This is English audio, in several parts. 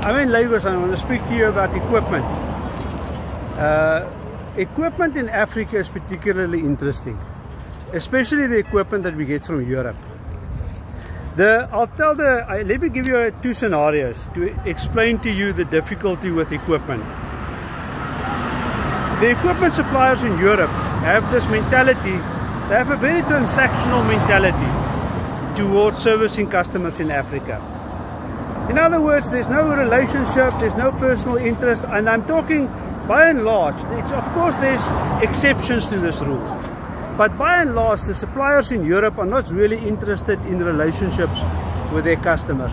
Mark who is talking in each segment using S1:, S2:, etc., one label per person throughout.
S1: I'm in Lagos and I want to speak to you about equipment. Equipment in Africa is particularly interesting, especially the equipment that we get from Europe. Let me give you two scenarios to explain to you the difficulty with equipment. The equipment suppliers in Europe have this mentality, they have a very transactional mentality towards servicing customers in Africa. In other words, there's no relationship, there's no personal interest, and I'm talking by and large, of course there's exceptions to this rule. But by and large, the suppliers in Europe are not really interested in relationships with their customers.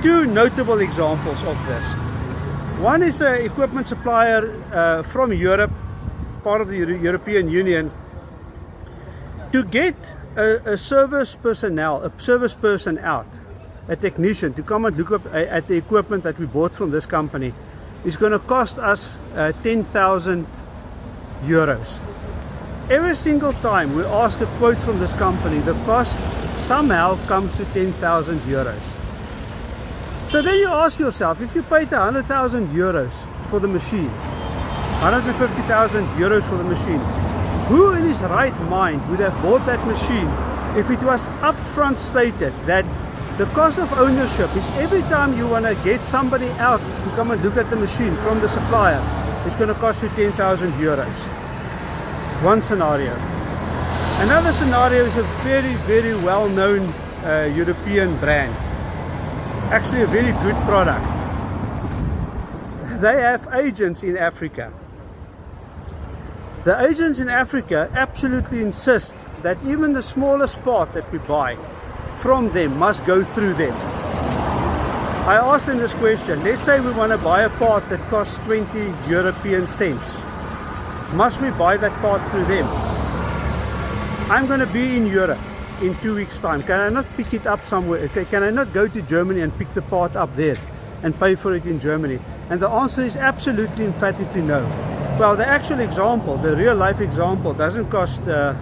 S1: Two notable examples of this. One is an equipment supplier from Europe, part of the European Union. To get a service person out, a technician, to come and look up at the equipment that we bought from this company is going to cost us 10,000 euros. Every single time we ask a quote from this company, the cost somehow comes to 10,000 euros. So then you ask yourself, if you paid 100,000 euros for the machine, 150,000 euros for the machine, who in his right mind would have bought that machine if it was upfront stated that the cost of ownership is every time you want to get somebody out to come and look at the machine from the supplier, it's going to cost you 10,000 euros. One scenario. Another scenario is a very, very well-known European brand. Actually a very good product. They have agents in Africa. The agents in Africa absolutely insist that even the smallest part that we buy from them must go through them. I asked them this question. Let's say we want to buy a part that costs 20 European cents. Must we buy that part through them? I'm going to be in Europe in 2 weeks' time. Can I not pick it up somewhere? Can I not go to Germany and pick the part up there and pay for it in Germany? And the answer is absolutely emphatically no. Well, the actual example, the real life example, doesn't cost 20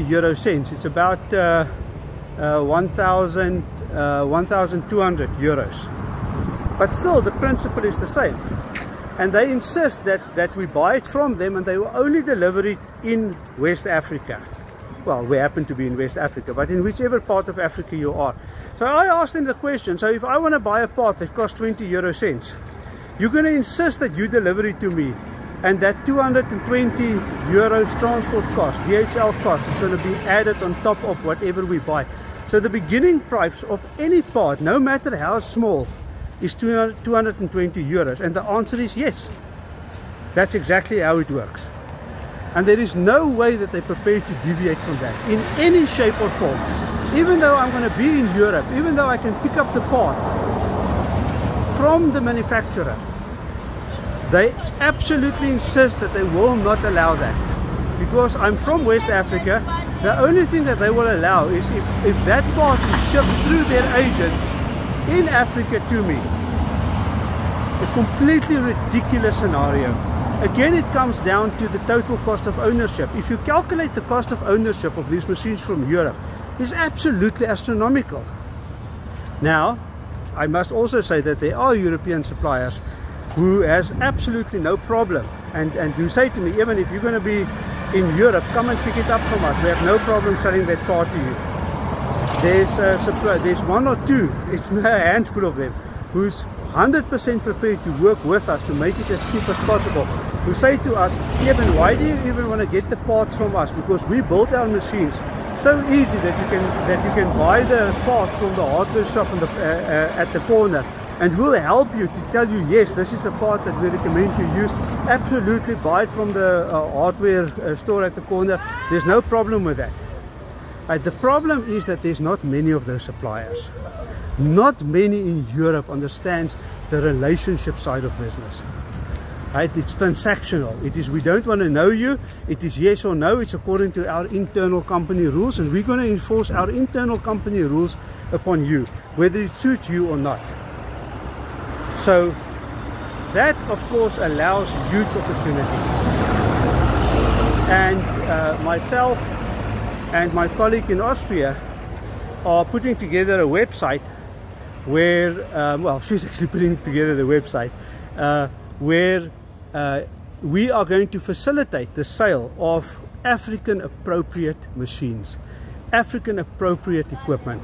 S1: euro cents. It's about 1,200 euros. But still, the principle is the same. And they insist that we buy it from them and they will only deliver it in West Africa. Well, we happen to be in West Africa, but in whichever part of Africa you are. So I asked them the question, so if I want to buy a part that costs 20 euro cents, you're going to insist that you deliver it to me, and that 220 euros transport cost, DHL cost, is going to be added on top of whatever we buy. So the beginning price of any part, no matter how small, is 220 euros. And the answer is yes. That's exactly how it works. And there is no way that they're prepared to deviate from that in any shape or form. Even though I'm going to be in Europe, even though I can pick up the part from the manufacturer, they absolutely insist that they will not allow that. Because I'm from West Africa, the only thing that they will allow is if that part is shipped through their agent in Africa to me. A completely ridiculous scenario. Again, it comes down to the total cost of ownership. If you calculate the cost of ownership of these machines from Europe, it's absolutely astronomical. Now, I must also say that there are European suppliers who has absolutely no problem and who say to me, even if you're going to be in Europe, come and pick it up from us. We have no problem selling that part to you. There's one or two, it's a handful of them, who's 100% prepared to work with us to make it as cheap as possible, who say to us, Kevin, why do you even want to get the part from us? Because we built our machines so easy that you can buy the parts from the hardware shop at the corner, and we'll help you to tell you, yes, this is the part that we recommend you use. Absolutely, buy it from the hardware store at the corner. There's no problem with that. The problem is that there's not many of those suppliers. Not many in Europe understands the relationship side of business. Right? It's transactional. It is, we don't want to know you. It is yes or no. It's according to our internal company rules, and we're going to enforce our internal company rules upon you, whether it suits you or not. So that, of course, allows huge opportunity. And myself and my colleague in Austria are putting together a website where, well, she's actually putting together the website, where we are going to facilitate the sale of African appropriate machines, African appropriate equipment.